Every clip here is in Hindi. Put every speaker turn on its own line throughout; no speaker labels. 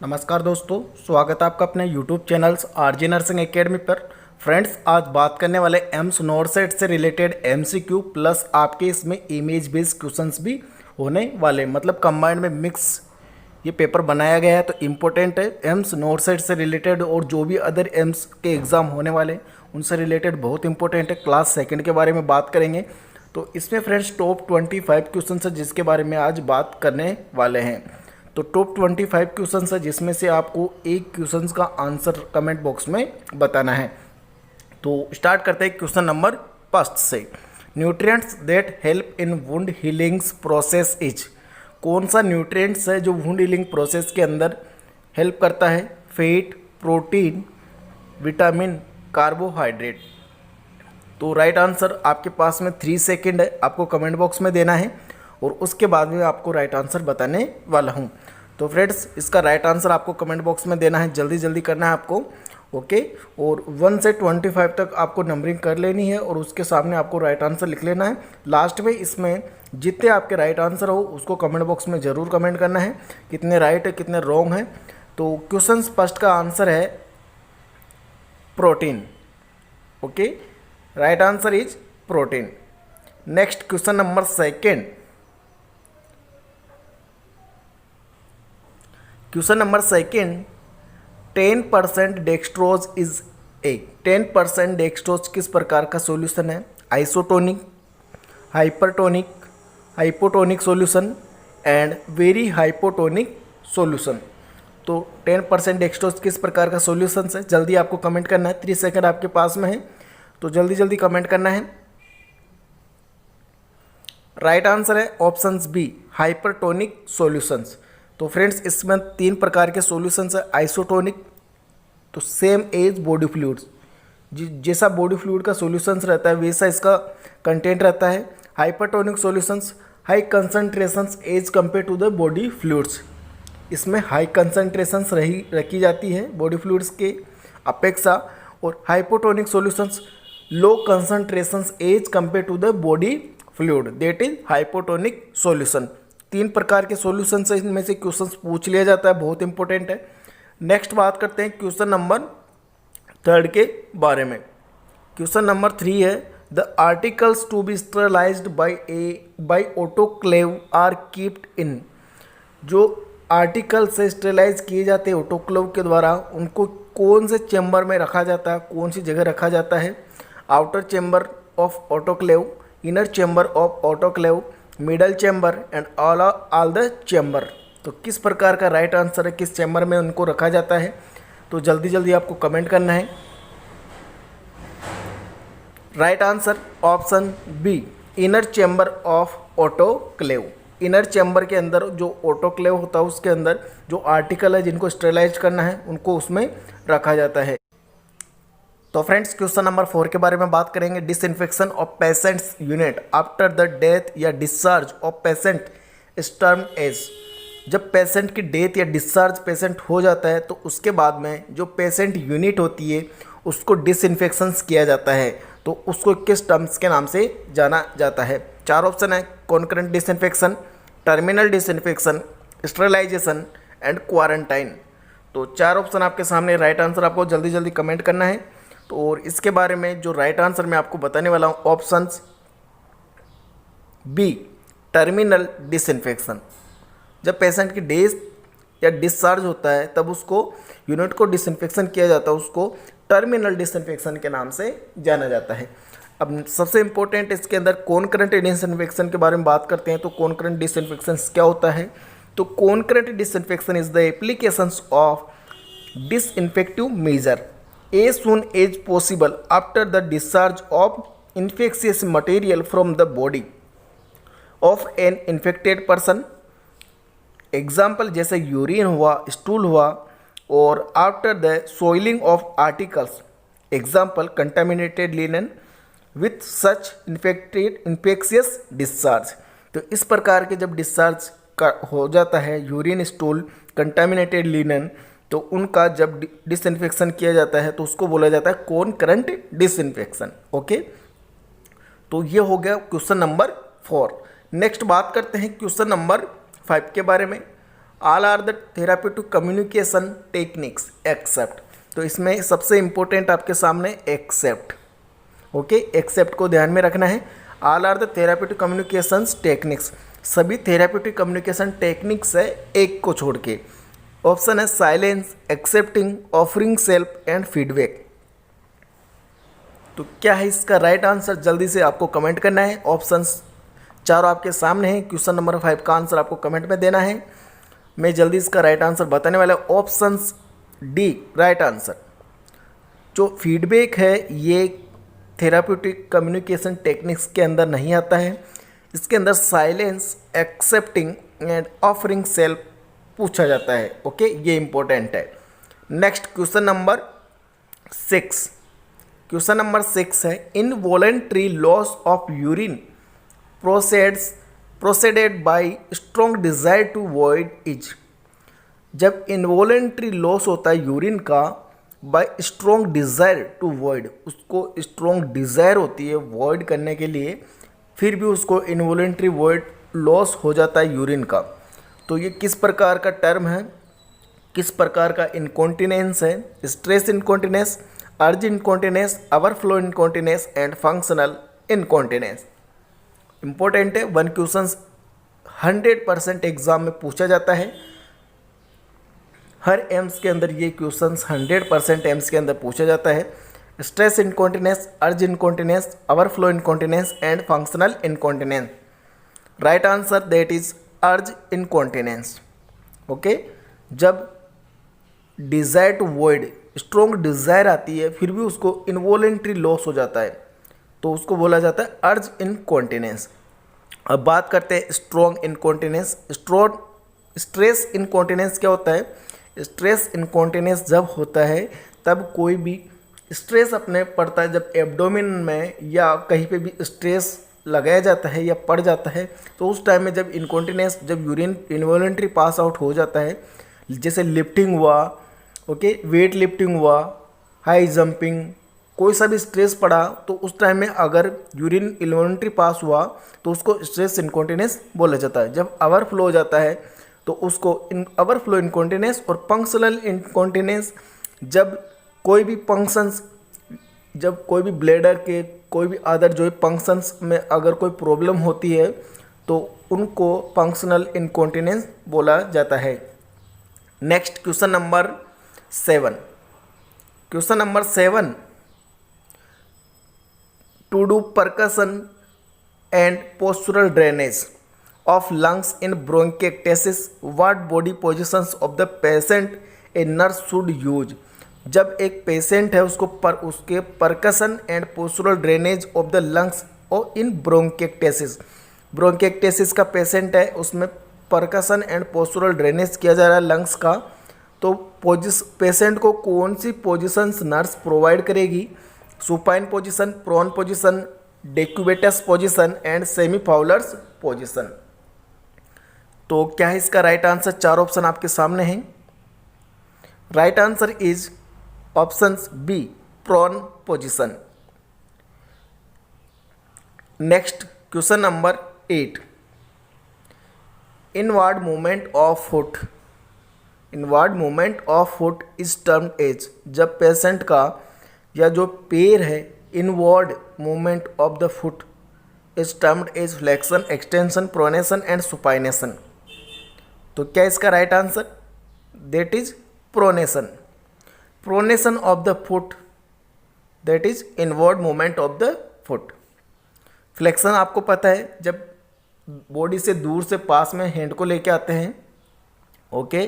नमस्कार दोस्तों, स्वागत है आपका अपने YouTube channels RJ nursing academy पर। फ्रेंड्स, आज बात करने वाले एम्स नॉरसेट से रिलेटेड MCQ प्लस आपके इसमें इमेज बेस्ड क्वेश्चंस भी होने वाले, मतलब कंबाइंड में मिक्स ये पेपर बनाया गया है। तो इम्पोर्टेंट है एम्स नॉरसेट से रिलेटेड, और जो भी अदर एम्स के एग्ज़ाम होने वाले हैं उनसे रिलेटेड बहुत इंपॉर्टेंट है। क्लास सेकंड के बारे में बात करेंगे। तो इसमें फ्रेंड्स टॉप 25 क्वेश्चन है जिसके बारे में आज बात करने वाले हैं। तो टॉप 25 क्वेश्चन है जिसमें से आपको एक क्वेश्चन का आंसर कमेंट बॉक्स में बताना है। तो स्टार्ट करते हैं क्वेश्चन नंबर फर्स्ट से। Nutrients that help in wound healings process is. कौन सा न्यूट्रिएंट्स है जो वुंड हीलिंग प्रोसेस के अंदर हेल्प करता है? Fat, protein, vitamin, carbohydrate. तो राइट आंसर आपके पास में 3 सेकंड है, आपको कमेंट बॉक्स में देना है और उसके बाद में आपको राइट आंसर बताने वाला हूँ। तो फ्रेंड्स, इसका राइट आंसर आपको कमेंट बॉक्स में देना है, जल्दी जल्दी करना है आपको, ओके। और 1 से 25 तक आपको नंबरिंग कर लेनी है और उसके सामने आपको राइट आंसर लिख लेना है। लास्ट में इसमें जितने आपके राइट आंसर हो उसको कमेंट बॉक्स में ज़रूर कमेंट करना है, कितने राइट है कितने रॉन्ग है। तो क्वेश्चन फर्स्ट का आंसर है protein, okay. Right answer is protein. Next question number second. Question number second, 10% dextrose is a. 10% dextrose किस प्रकार का सॉल्यूशन है? Isotonic, hypertonic, hypotonic solution and very hypotonic solution. तो 10% डेक्सट्रोज किस प्रकार का सॉल्यूशन है? जल्दी आपको कमेंट करना है, 3 सेकंड आपके पास में है, तो जल्दी जल्दी कमेंट करना है। राइट आंसर है ऑप्शन बी, हाइपरटोनिक सॉल्यूशंस। तो फ्रेंड्स, इसमें 3 प्रकार के सॉल्यूशंस है। आइसोटोनिक, तो सेम एज बॉडी फ्लूइड्स, जैसा बॉडी फ्लूइड का सॉल्यूशंस रहता है वैसा इसका कंटेंट रहता है। Hypertonic solutions, high concentrations as compare to the body fluids. इसमें हाई कंसंट्रेशंस रखी जाती है बॉडी फ्लूइड्स के अपेक्षा। और hypotonic solutions, low concentrations as compare to the body fluid, that is hypotonic solution. 3 प्रकार के सॉल्यूशन से इनमें से क्वेश्चंस पूछ लिया जाता है, बहुत इंपॉर्टेंट है। नेक्स्ट बात करते हैं क्वेश्चन नंबर 3 के बारे में। क्वेश्चन नंबर 3 है, the articles to be sterilised by autoclave or keeped in. जो आर्टिकल से स्टरलाइज किए जाते हैं ऑटोक्लेव के द्वारा, उनको कौन से चैम्बर में रखा जाता है, कौन सी जगह रखा जाता है? Outer chamber of autoclave, inner chamber of autoclave, middle chamber and all the chamber. तो किस प्रकार का राइट आंसर है, किस चैम्बर में उनको रखा जाता है? तो जल्दी जल्दी आपको कमेंट करना है। Right answer option B, inner chamber of autoclave. Inner chamber के अंदर जो ऑटोक्लेव होता है उसके अंदर जो आर्टिकल है जिनको स्टेरिलाइज करना है उनको उसमें रखा जाता है। तो फ्रेंड्स, क्वेश्चन नंबर 4 के बारे में बात करेंगे। Disinfection of patients unit after the death या discharge of patient is termed as. जब पेशेंट की डेथ या डिस्चार्ज पेशेंट हो जाता है तो उसके बाद में जो पेशेंट यूनिट होती है उसको डिसइंफेक्शन किया जाता है, तो उसको किस टर्म्स के नाम से जाना जाता है? 4 ऑप्शन है, concurrent disinfection, terminal disinfection, sterilisation and quarantine. तो 4 ऑप्शन आपके सामने, राइट आंसर आपको जल्दी जल्दी कमेंट करना है। तो और इसके बारे में जो राइट आंसर मैं आपको बताने वाला हूँ, ऑप्शंस बी, टर्मिनल डिसइंफेक्शन। जब पेशेंट की डेथ या डिस्चार्ज होता है तब उसको यूनिट को डिसइंफेक्शन किया जाता है, उसको टर्मिनल डिसइंफेक्शन के नाम से जाना जाता है। अब सबसे इंपॉर्टेंट इसके अंदर कॉन्करेंट डिसइंफेक्शन के बारे में बात करते हैं। तो कॉन्करेंट डिसइंफेक्शन क्या होता है? तो concurrent disinfection is the applications of disinfective measure as soon as possible after the discharge of infectious material from the body of an infected person। Example जैसे यूरिन हुआ, स्टूल हुआ, और after the soiling of articles, example contaminated linen with such infectious discharge. तो इस प्रकार के जब डिस्चार्ज का हो जाता है यूरिन, स्टूल, कंटामिनेटेड लिनन, तो उनका जब डिसइंफेक्शन किया जाता है तो उसको बोला जाता है कॉन्करेंट डिसइंफेक्शन, ओके। तो ये हो गया क्वेश्चन नंबर 4। नेक्स्ट बात करते हैं क्वेश्चन नंबर 5 के बारे में। All are the therapy to communication techniques except. तो इसमें सबसे इम्पोर्टेंट आपके सामने एक्सेप्ट। ओके, एक्सेप्ट को ध्यान में रखना है। All are the therapeutic communication techniques, सभी थेराप्यूटिक कम्युनिकेशन टेक्निक्स है एक को छोड़ के। ऑप्शन है silence, accepting, offering self and feedback. तो क्या है इसका राइट आंसर, जल्दी से आपको कमेंट करना है। ऑप्शंस चारों आपके सामने हैं, क्वेश्चन नंबर 5 का आंसर आपको कमेंट में देना है। मैं जल्दी इसका राइट आंसर बताने वाला हूँ। Options D right answer. जो फीडबैक है ये थेराप्यूटिक कम्युनिकेशन टेक्निक्स के अंदर नहीं आता है। इसके अंदर silence, accepting and offering self पूछा जाता है। ओके, ये इंपॉर्टेंट है। Next question number 6। Question number 6 है involuntary loss of urine proceeded by strong desire to void is. जब इनवॉलंटरी लॉस होता है यूरिन का by strong desire to void, उसको स्ट्रॉन्ग डिज़ायर होती है वॉइड करने के लिए, फिर भी उसको इनवॉलंटरी वॉइड लॉस हो जाता है यूरिन का। तो ये किस प्रकार का टर्म है, किस प्रकार का इनकॉन्टिनेंस है? Stress incontinence, urge incontinence, overflow incontinence and functional incontinence. Important है, 1 क्वेश्चन 100% एग्जाम में पूछा जाता है। हर एम्स के अंदर ये क्वेश्चंस 100% एम्स के अंदर पूछा जाता है। Stress incontinence, urge incontinence, overflow incontinence and functional incontinence. Right answer that is urge incontinence. Okay, जब desire to void, strong desire आती है फिर भी उसको इनवॉलेंट्री लॉस हो जाता है, तो उसको बोला जाता है अर्ज इनकॉन्टिनेंस। अब बात करते हैं स्ट्रॉन्ग इनकॉन्टिनेंस। स्ट्रेस इनकॉन्टिनेंस क्या होता है? स्ट्रेस इनकॉन्टिनेंस जब होता है तब कोई भी स्ट्रेस अपने पड़ता है, जब एब्डोमेन में या कहीं पे भी स्ट्रेस लगाया जाता है या पड़ जाता है, तो उस टाइम में जब इनकॉन्टिनेंस, जब यूरिन इनवॉलंटरी पास आउट हो जाता है, जैसे लिफ्टिंग हुआ, ओके, वेट लिफ्टिंग हुआ, हाई जंपिंग, कोई सा भी स्ट्रेस पड़ा, तो उस टाइम में अगर यूरिन इनवॉलंटरी पास हुआ तो उसको स्ट्रेस इनकॉन्टिनेंस बोला जाता है। जब ओवरफ्लो हो जाता है तो उसको ओवरफ्लो इनकॉन्टिनेंस और फंक्शनल इनकॉन्टिनेंस। जब कोई भी फंक्शंस, जब कोई भी ब्लैडर के कोई भी अदर जो फंक्शंस में अगर कोई प्रॉब्लम होती है तो उनको फंक्शनल इनकॉन्टिनेंस बोला जाता है। Next question number 7। Question number 7, to do percussion and postural drainage of lungs in bronchiectasis, what body positions of the patient a nurse should use? जब एक पेशेंट है उसके percussion and postural drainage of the lungs और इन ब्रोंकिएक्टेसिस, ब्रोंकिएक्टेसिस का पेशेंट है, उसमें परकशन एंड पोस्चरल ड्रेनेज किया जा रहा है लंग्स का, तो पेशेंट को कौन सी पोजिशंस नर्स प्रोवाइड करेगी? Supine position, prone position, decubitus position and semi Fowler's position. तो क्या है इसका राइट आंसर? 4 ऑप्शन आपके सामने हैं। Right answer is options B, prone position. Next question number 8, inward movement of foot, inward movement of foot is termed as, जब पेशेंट का या जो पैर है inward movement of the foot is termed as flexion, extension, pronation and supination. तो क्या इसका right answer? That is pronation. Pronation of the foot that is inward movement of the foot. Flexion आपको पता है, जब बॉडी से दूर से पास में हैंड को लेके आते हैं, ओके,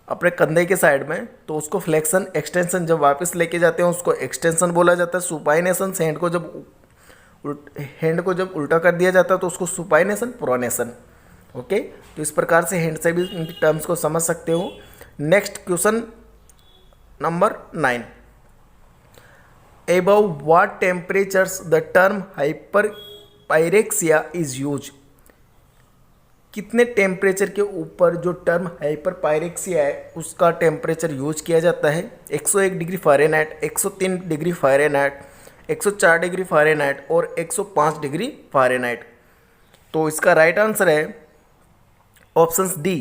अपने कंधे के साइड में, तो उसको फ्लेक्शन, एक्सटेंशन जब वापस लेके जाते हैं उसको एक्सटेंशन बोला जाता है। सुपाइनेशन, हैंड को जब उल्टा कर दिया जाता है तो उसको सुपाइनेशन, प्रोनेशन। ओके, तो इस प्रकार से हैंड से भी इन टर्म्स को समझ सकते हो। Next question number 9, above what temperatures the term hyper pyrexia is use? कितने टेम्परेचर के ऊपर जो टर्म हाइपर पायरेक्सिया है उसका टेम्परेचर यूज किया जाता है? 101 degree Fahrenheit, 103 degree Fahrenheit, 104 degree Fahrenheit और 105 डिग्री फ़ारेनहाइट। तो इसका राइट आंसर है ऑप्शंस डी,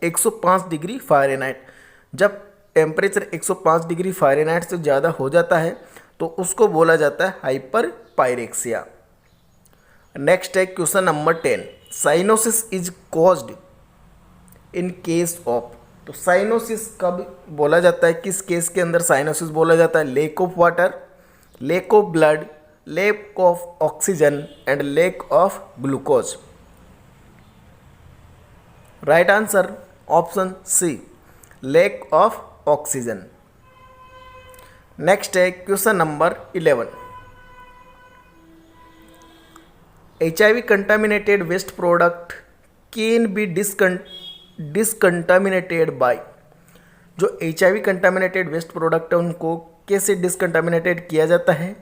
105 डिग्री फ़ारेनहाइट। जब टेम्परेचर 105 डिग्री फ़ारेनहाइट से ज़्यादा हो जाता है तो उसको बोला जाता है हाइपर पायरेक्सिया। नेक्स्ट है question number 10, cyanosis is caused in case of. तो साइनोसिस कब बोला जाता है, किस केस के अंदर साइनोसिस बोला जाता है? Lack of water, lack of blood, lack of oxygen and lack of glucose. Right answer option C, lack of oxygen. Next है question number 11, HIV contaminated waste product can be decontaminated by. जो HIV कंटामिनेटेड वेस्ट प्रोडक्ट है उनको कैसे डिसकंटामिनेटेड किया जाता है?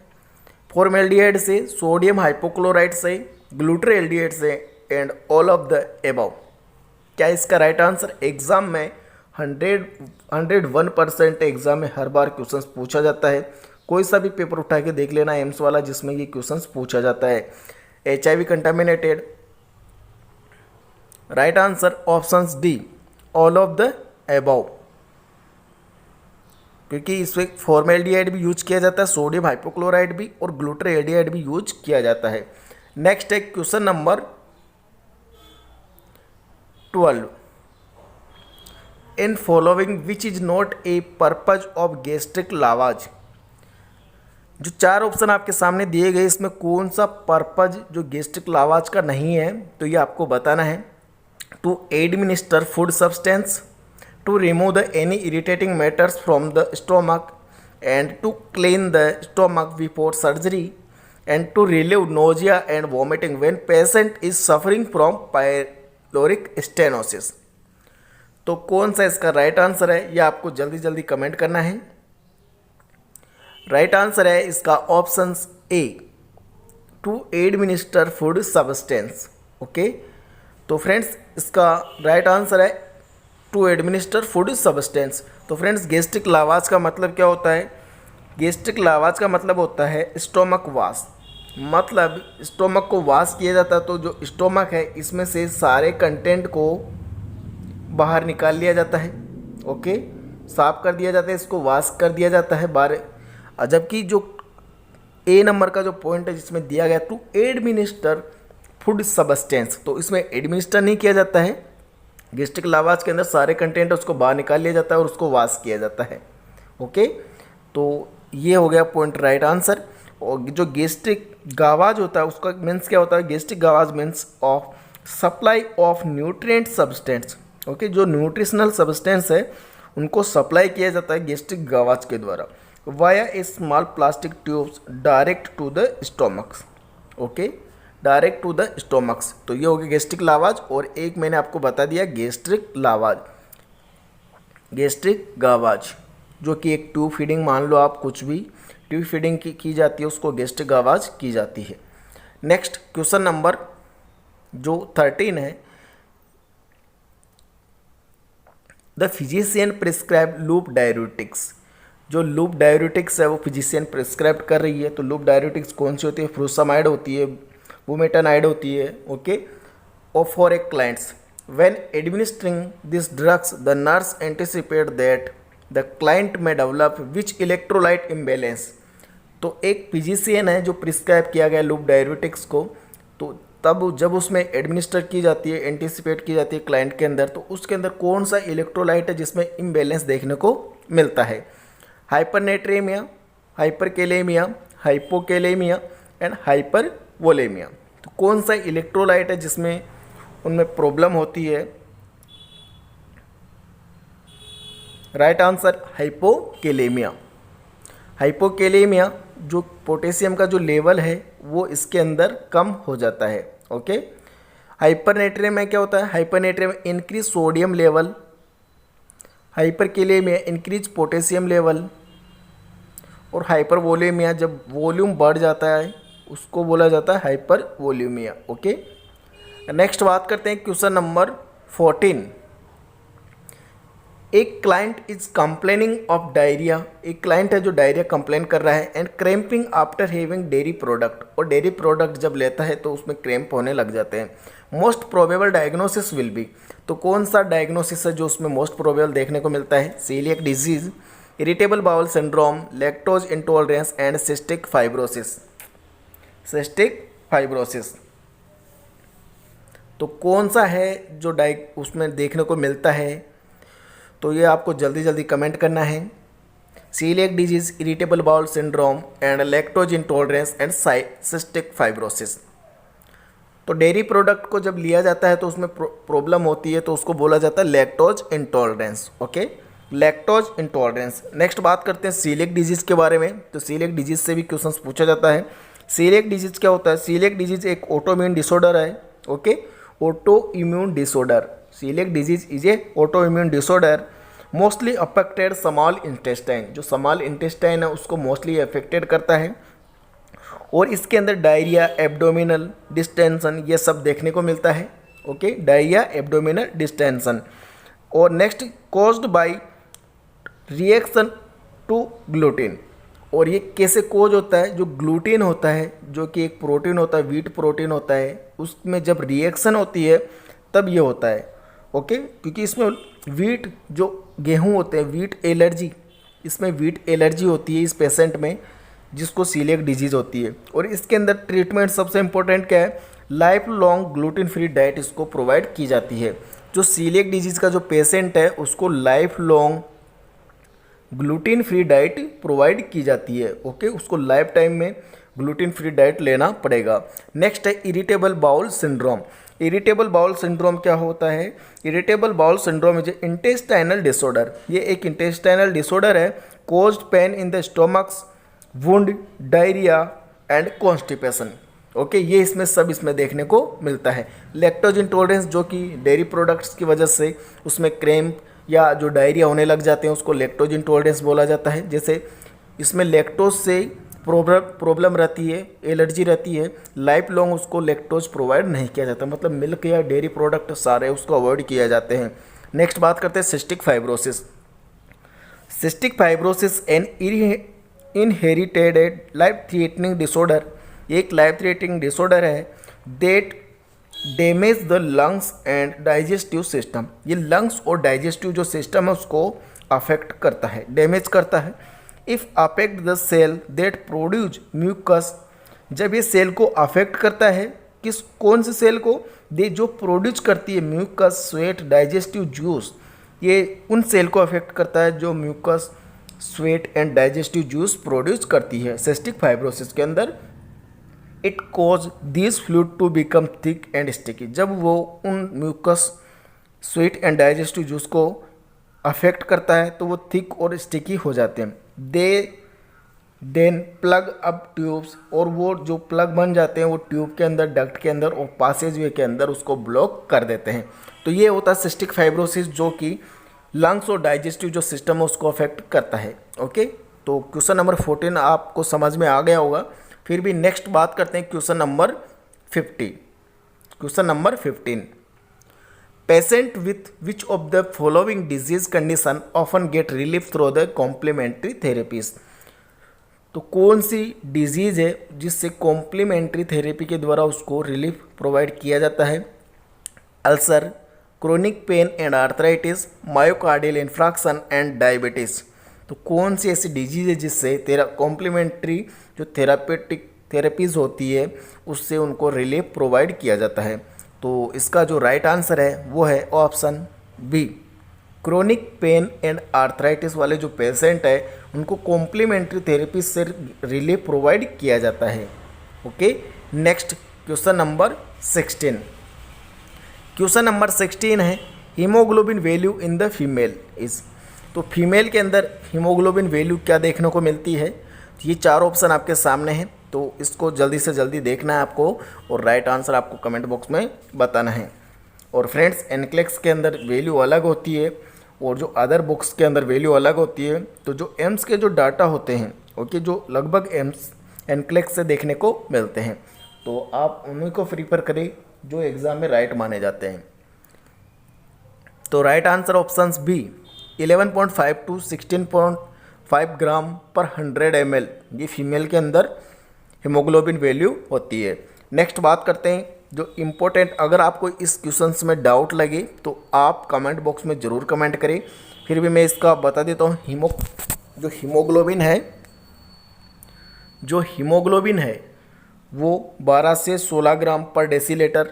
फॉर्मेल्डिहाइड से, सोडियम हाइपोक्लोराइड से, ग्लूटरेल्डिहाइड से and all of the above. क्या इसका राइट आंसर? एग्जाम में 101% एग्जाम में हर बार क्वेश्चंस पूछा जाता है। कोई सा भी पेपर उठा के देख लेना एम्स वाला जिसमें ये क्वेश्चंस पूछा जाता है। HIV contaminated. Right answer options D, all of the above, क्योंकि इसमें फॉर्मेल्डिहाइड भी यूज किया जाता है, सोडियम हाइपोक्लोराइड भी और ग्लूटरेल्डिहाइड भी यूज किया जाता है। नेक्स्ट है question number 12, in following which is not a purpose of gastric lavage. जो 4 ऑप्शन आपके सामने दिए गए इसमें कौन सा पर्पज जो गैस्ट्रिक लावाज का नहीं है, तो ये आपको बताना है। To administer food substance, to remove the any irritating matters from the stomach and to clean the stomach before surgery and to relieve nausea and vomiting when patient is suffering from pyloric stenosis. तो कौन सा इसका राइट आंसर है, ये आपको जल्दी जल्दी कमेंट करना है। राइट आंसर है इसका option A, to administer food substance. Okay, तो फ्रेंड्स इसका राइट आंसर है टू एडमिनिस्टर फूड सब्सटेंस। तो फ्रेंड्स गैस्ट्रिक लावाज का मतलब क्या होता है? गैस्ट्रिक लावाज का मतलब होता है स्टोमक वाश। मतलब स्टोमक को वाश किया जाता है, तो जो स्टोमक है इसमें से सारे कंटेंट को बाहर निकाल लिया जाता है। ओके, साफ कर दिया जाता है, इसको वाश कर दिया जाता है बाहर। जबकि जो ए नंबर का जो पॉइंट है जिसमें दिया गया टू एडमिनिस्टर फूड सब्सटेंस, तो इसमें एडमिनिस्टर नहीं किया जाता है। गैस्ट्रिक लावाज के अंदर सारे कंटेंट है उसको बाहर निकाल लिया जाता है और उसको वाश किया जाता है। ओके, तो ये हो गया पॉइंट राइट आंसर। और जो गैस्ट्रिक गावाज होता है उसका मीन्स क्या होता है? Gastric lavage means of supply of nutrient substance. Okay, जो न्यूट्रिशनल सब्सटेंस है उनको सप्लाई किया जाता है गैस्ट्रिक गावाज के द्वारा via a small plastic tubes direct to the stomachs. Okay, direct to the stomachs. तो ये हो गया गैस्ट्रिक लावाज, और एक मैंने आपको बता दिया गैस्ट्रिक लावाज, गैस्ट्रिक गावाज, जो कि एक ट्यूब फीडिंग मान लो आप, कुछ भी ट्यूब फीडिंग की जाती है उसको गैस्ट्रिक गावाज की जाती है। नेक्स्ट क्वेश्चन नंबर जो 13 है, the physician prescribe loop diuretics. जो लूप डाययूरेटिक्स है वो फिजिशियन प्रिस्क्राइब कर रही है, तो लूप डाययूरेटिक्स कौन सी होती है? फ्रूसामाइड होती है, बुमेटानाइड होती है। ओके, और for a clients when administering this drugs the nurse anticipate that the client में डेवलप विच इलेक्ट्रोलाइट इम्बैलेंस। तो एक फिजिशियन है जो प्रिस्क्राइब किया गया लूप डाययूरेटिक्स को, तो तब जब उसमें एडमिनिस्टर की जाती है, एंटिसिपेट की जाती है क्लाइंट के अंदर, तो उसके अंदर कौन सा इलेक्ट्रोलाइट है जिसमें इम्बैलेंस देखने को मिलता है? Hypernatraemia, hyperkalaemia, hypokalaemia and hypervolaemia. तो कौन सा इलेक्ट्रोलाइट है जिसमें उनमें प्रॉब्लम होती है? Right answer hypokalaemia. हाइपोकेलेमिया जो पोटेशियम का जो लेवल है वो इसके अंदर कम हो जाता है। ओके, हाइपरनेट्रेमिया क्या होता है? Hypernatraemia increase sodium level, hyperkalaemia increase potassium level, और हाइपरवोलेमिया जब वॉल्यूम बढ़ जाता है उसको बोला जाता है हाइपरवोलेमिया। ओके, नेक्स्ट बात करते हैं क्वेश्चन नंबर 14, एक client is complaining of diarrhoea, एक क्लाइंट है जो डायरिया कंप्लेन कर रहा है, and cramping after having dairy product, और डेयरी प्रोडक्ट जब लेता है तो उसमें क्रैम्प होने लग जाते हैं। Most probable diagnosis will be, तो कौन सा डायग्नोसिस है जो उसमें मोस्ट प्रोबेबल देखने को मिलता है? Coeliac disease, irritable bowel syndrome, lactose intolerance and cystic fibrosis. Cystic fibrosis तो कौन सा है जो उसमें देखने को मिलता है? तो ये आपको जल्दी जल्दी कमेंट करना है। Coeliac disease, irritable bowel syndrome and lactose intolerance and cystic fibrosis. तो डेयरी प्रोडक्ट को जब लिया जाता है तो उसमें प्रॉब्लम होती है, तो उसको बोला जाता है lactose intolerance. Okay, lactose intolerance. Next बात करते हैं सीलियक डिजीज के बारे में। तो सीलियक डिजीज से भी क्वेश्चंस पूछा जाता है। सीलियक डिजीज क्या होता है? सीलियक डिजीज एक ऑटोइम्यून डिसऑर्डर है। Okay, auto immune disorder. Coeliac disease is a auto immune disorder mostly affected small intestine, जो स्मॉल इंटेस्टाइन है उसको मोस्टली अफेक्टेड करता है, और इसके अंदर डायरिया, एब्डोमिनल डिस्टेंशन ये सब देखने को मिलता है। Okay, diarrhoea, abdominal distension. और next, caused by reaction to gluten, और ये कैसे कोज होता है? जो ग्लूटीन होता है, जो कि एक प्रोटीन होता है, व्हीट प्रोटीन होता है, उसमें जब रिएक्शन होती है तब ये होता है। ओके, क्योंकि इसमें व्हीट, जो गेहूं होते हैं, व्हीट एलर्जी, इसमें व्हीट एलर्जी होती है इस पेशेंट में, जिसको सीलियक डिजीज़ होती है। और इसके अंदर ट्रीटमेंट सबसे इम्पोर्टेंट क्या है? Life long gluten free diet इसको प्रोवाइड की जाती है। जो सीलियक डिजीज़ का जो पेशेंट है उसको life long gluten free diet provide की जाती है। ओके, उसको लाइफ टाइम में ग्लूटेन फ्री डाइट लेना पड़ेगा। नेक्स्ट है irritable bowel syndrome. Irritable bowel syndrome क्या होता है? Irritable bowel syndrome is intestinal disorder. ये एक इंटेस्टाइनल डिसऑर्डर है, caused pain in the stomachs, wound, diarrhoea and constipation. Okay, ये इसमें देखने को मिलता है। लैक्टोज इंटॉलरेंस, जो कि डेयरी प्रोडक्ट्स की वजह से उसमें क्रैम्प या जो डायरिया होने लग जाते हैं उसको लैक्टोज इंटॉलरेंस बोला जाता है। जैसे इसमें लैक्टोज से प्रॉब्लम रहती है, एलर्जी रहती है, लाइफ लॉन्ग उसको लैक्टोज प्रोवाइड नहीं किया जाता, मतलब मिल्क या डेयरी प्रोडक्ट सारे उसको अवॉइड किया जाते हैं। नेक्स्ट बात करते हैं cystic fibrosis. Cystic fibrosis an inherited life threatening disorder, एक लाइफ थ्रेटनिंग डिसऑर्डर है that damage the lungs and digestive system. ये लंग्स और डाइजेस्टिव जो सिस्टम है उसको अफेक्ट करता है, डैमेज करता है। If affect the cell that produce mucus, जब ये सेल को अफेक्ट करता है, कौन से सेल को? दे जो प्रोड्यूस करती है म्यूकस, स्वेट, डाइजेस्टिव जूस, ये उन सेल को अफेक्ट करता है जो mucus, sweat and digestive juice produce करती है। सिस्टिक फाइब्रोसिस के अंदर it cause this fluid to become thick and sticky, जब वो उन mucus, sweat and digestive juice को अफेक्ट करता है तो वो थिक और स्टिकी हो जाते हैं। दे देन प्लग अप ट्यूब्स, और वो जो प्लग बन जाते हैं वो ट्यूब के अंदर, डक्ट के अंदर और पासेज वे के अंदर उसको ब्लॉक कर देते हैं। तो ये होता है सिस्टिक फाइब्रोसिस, जो कि लंग्स और डाइजेस्टिव जो सिस्टम है उसको अफेक्ट करता है। ओके, तो क्वेश्चन नंबर 14 आपको समझ में आ गया होगा। फिर भी नेक्स्ट बात करते हैं question number 50। Question number 15, patient with which of the following disease condition often get relief through the complementary therapies. तो कौन सी डिजीज़ है जिससे कॉम्प्लीमेंट्री थेरेपी के द्वारा उसको रिलीफ प्रोवाइड किया जाता है? Ulcer, chronic pain and arthritis, myocardial infraction and diabetes. तो कौन सी ऐसी डिजीज़ है जिससे कॉम्प्लीमेंट्री जो थेरेपीज़ होती है उससे उनको रिलीफ प्रोवाइड किया जाता है? तो इसका जो राइट आंसर है वो है option B, chronic pain and arthritis वाले जो पेशेंट है उनको कॉम्प्लीमेंट्री थेरेपी से रिलीफ प्रोवाइड किया जाता है। Okay, next question number 16। Question number 16 है haemoglobin value in the female is. तो फीमेल के अंदर हीमोग्लोबिन वैल्यू क्या देखने को मिलती है? ये चार ऑप्शन आपके सामने हैं, तो इसको जल्दी से जल्दी देखना है आपको और राइट आंसर आपको कमेंट बॉक्स में बताना है। और फ्रेंड्स, एनक्लेक्स के अंदर वैल्यू अलग होती है और जो अदर बुक्स के अंदर वैल्यू अलग होती है। तो जो एम्स के जो डाटा होते हैं, ओके, जो लगभग एम्स एनक्लेक्स से देखने को मिलते हैं, तो आप उन्हीं को प्रीफर करें जो एग्ज़ाम में राइट माने जाते हैं। तो right answer option B, 11.5 to 16.5 gram पर 100 ml, ये फीमेल के अंदर हीमोग्लोबिन वैल्यू होती है। नेक्स्ट बात करते हैं जो इम्पोर्टेंट, अगर आपको इस क्वेश्चंस में डाउट लगे तो आप कमेंट बॉक्स में ज़रूर कमेंट करें, फिर भी मैं इसका बता देता हूँ। जो हीमोग्लोबिन है वो 12 से 16 ग्राम पर डेसीलीटर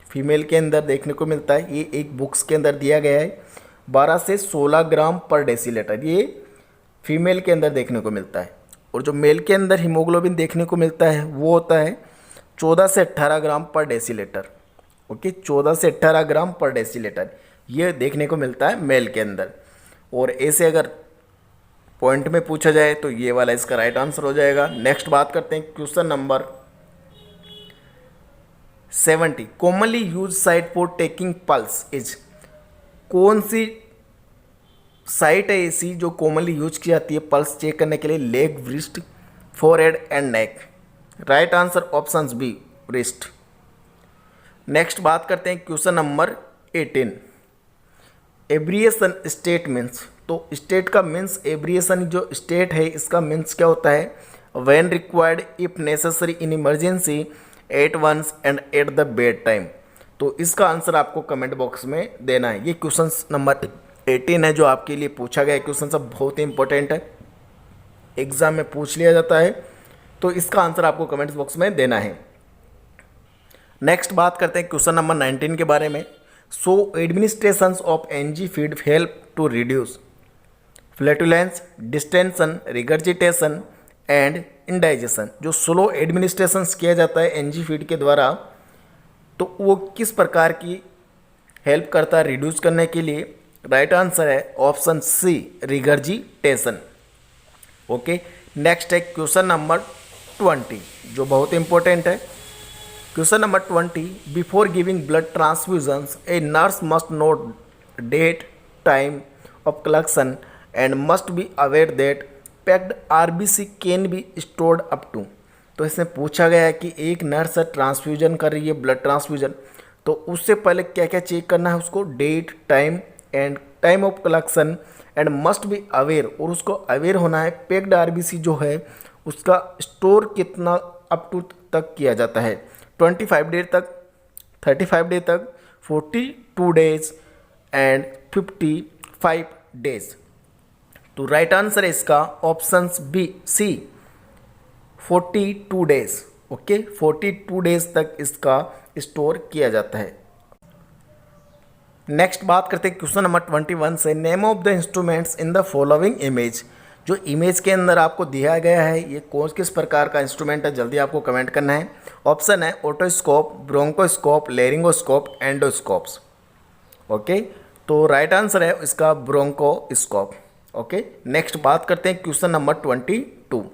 फीमेल के अंदर देखने को मिलता है। ये एक बुक्स के अंदर दिया गया है, 12 से 16 ग्राम पर डेसीलीटर ये फीमेल के अंदर देखने को मिलता है। और जो मेल के अंदर हीमोग्लोबिन देखने को मिलता है वो होता है 14 से 18 ग्राम पर डेसीलीटर। ओके, 14 से 18 ग्राम पर डेसीलीटर ये देखने को मिलता है मेल के अंदर। और ऐसे अगर पॉइंट में पूछा जाए तो ये वाला इसका राइट आंसर हो जाएगा। नेक्स्ट बात करते हैं question number 70। Commonly use site for taking pulse is, कौन सी साइट है ऐसी जो कॉमनली यूज की जाती है पल्स चेक करने के लिए? Leg, wrist, forehead and neck. Right answer options B, wrist. Next बात करते हैं question number 18। Abbreviation stat means, तो स्टेट का मीन्स, एब्रिएशन जो स्टेट है इसका मीन्स क्या होता है? When required, if necessary, in emergency, at once and at the bed time. तो इसका आंसर आपको कमेंट बॉक्स में देना है। ये क्वेश्चन नंबर 18 है जो आपके लिए पूछा गया है। क्वेश्चन सब बहुत ही इंपॉर्टेंट है, एग्जाम में पूछ लिया जाता है, तो इसका आंसर आपको कमेंट्स बॉक्स में देना है। नेक्स्ट बात करते हैं क्वेश्चन नंबर 19 के बारे में। So administration of NG feed help to reduce flatulence, distension, regurgitation and indigestion. जो स्लो एडमिनिस्ट्रेशन किया जाता है एनजी फीड के द्वारा, तो वो किस प्रकार की हेल्प करता है रिड्यूस करने के लिए? राइट आंसर है option C, regurgitation. Okay, next है क्वेश्चन नंबर 20 जो बहुत इंपॉर्टेंट है। Question number 20। Before giving blood transfusions a nurse must note date, time of collection and must be aware that packed RBC can be stored up to. तो इसमें पूछा गया है कि एक नर्स ट्रांसफ्यूजन कर रही है, ब्लड ट्रांसफ्यूजन, तो उससे पहले क्या क्या चेक करना है उसको? Date, time and time of collection and must be aware, और उसको अवेयर होना है पैक्ड आरबीसी जो है उसका स्टोर कितना अप टू तक किया जाता है? 25 डे तक, 35 डे तक, 42 डेज एंड 55 डेज। तो राइट आंसर है इसका ऑप्शन बी, सी, 42 डेज। ओके, 42 डेज तक इसका स्टोर किया जाता है। नेक्स्ट बात करते हैं क्वेश्चन नंबर 21 से। Name of the instruments in the following image. जो इमेज के अंदर आपको दिया गया है ये किस प्रकार का इंस्ट्रूमेंट है, जल्दी आपको कमेंट करना है। ऑप्शन है ओटोस्कोप, ब्रोंकोस्कोप, लेरिंगोस्कोप, एंडोस्कोप्स। ओके, तो राइट आंसर है इसका ब्रोंकोस्कोप। ओके, नेक्स्ट बात करते हैं क्वेश्चन नंबर 22।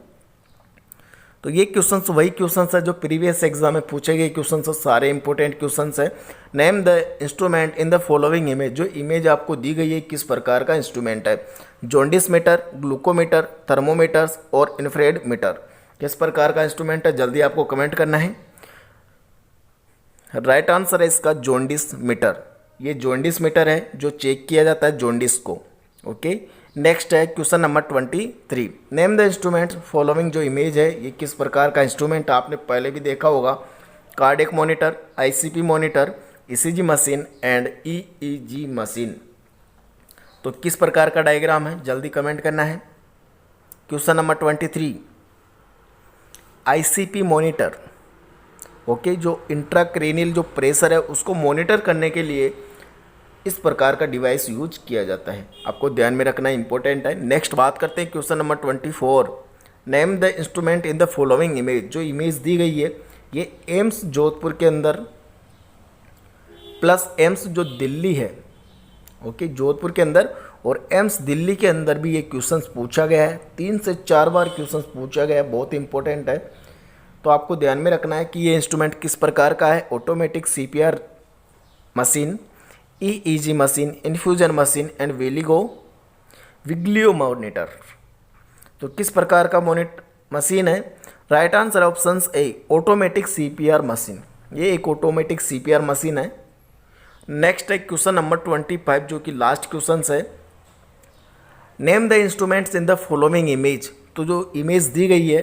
तो ये क्वेश्चंस वही क्वेश्चंस है जो प्रीवियस एग्जाम में पूछे गए क्वेश्चंस, सारे इंपॉर्टेंट क्वेश्चंस है। Name the instrument in the following image. जो इमेज आपको दी गई है किस प्रकार का इंस्ट्रूमेंट है? जॉन्डिस मीटर, ग्लूकोमीटर, थर्मोमीटर्स और इंफ्रारेड मीटर। किस प्रकार का इंस्ट्रूमेंट है, जल्दी आपको कमेंट करना है। राइट आंसर है इसका जॉन्डिस मीटर। ये जॉन्डिस मीटर है जो चेक किया जाता है जॉन्डिस को। ओके, नेक्स्ट है question number 23। Name the instrument following. जो इमेज है ये किस प्रकार का इंस्ट्रूमेंट आपने पहले भी देखा होगा? Cardiac monitor, ICP monitor, ECG machine and EEG machine. तो किस प्रकार का डायग्राम है, जल्दी कमेंट करना है। Question number 23, ICP monitor. Okay, जो इंट्राक्रेनियल जो प्रेशर है उसको मॉनिटर करने के लिए इस प्रकार का डिवाइस यूज किया जाता है, आपको ध्यान में रखना इंपॉर्टेंट है। नेक्स्ट बात करते हैं question number 24। Name the instrument in the following image. जो इमेज दी गई है ये एम्स जोधपुर के अंदर प्लस एम्स जो दिल्ली है, ओके, जोधपुर के अंदर और एम्स दिल्ली के अंदर भी ये क्वेश्चंस पूछा गया है। 3 से 4 बार क्वेश्चंस पूछा गया है, बहुत इंपॉर्टेंट है। तो आपको ध्यान में रखना है कि ये इंस्ट्रूमेंट किस प्रकार का है। Automatic CPR machine, EEG machine, infusion machine and Vigileo monitor. तो किस प्रकार का मशीन है? Right answer option A, automatic CPR machine. ये एक ऑटोमेटिक सीपीआर मशीन है। नेक्स्ट है क्वेश्चन नंबर 25 जो कि लास्ट क्वेश्चन है। Name the instruments in the following image. तो जो इमेज दी गई है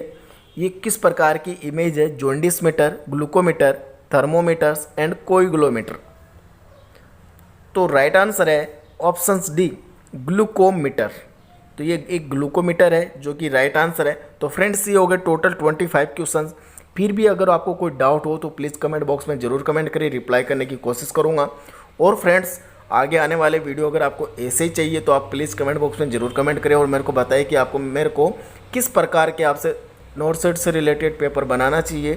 ये किस प्रकार की इमेज है? Jaundice meter, glucometer, thermometers and coagulometer. तो राइट आंसर है ऑप्शंस डी, ग्लूकोमीटर। तो ये एक ग्लूकोमीटर है जो कि राइट आंसर है। तो फ्रेंड्स ये हो गए टोटल 25 क्वेश्चंस। फिर भी अगर आपको कोई डाउट हो तो प्लीज़ कमेंट बॉक्स में ज़रूर कमेंट करिए, रिप्लाई करने की कोशिश करूँगा। और फ्रेंड्स आगे आने वाले वीडियो अगर आपको ऐसे ही चाहिए तो आप प्लीज़ कमेंट बॉक्स में ज़रूर कमेंट करें और मेरे को बताइए कि आपको मेरे को किस प्रकार के आपसे नोट सेट से रिलेटेड पेपर बनाना चाहिए।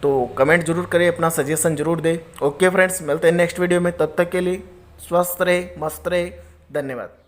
तो कमेंट जरूर करें, अपना सजेशन जरूर दें। ओके फ्रेंड्स, मिलते हैं नेक्स्ट वीडियो में, तब तक के लिए स्वस्थ रहे, मस्त रहे, धन्यवाद।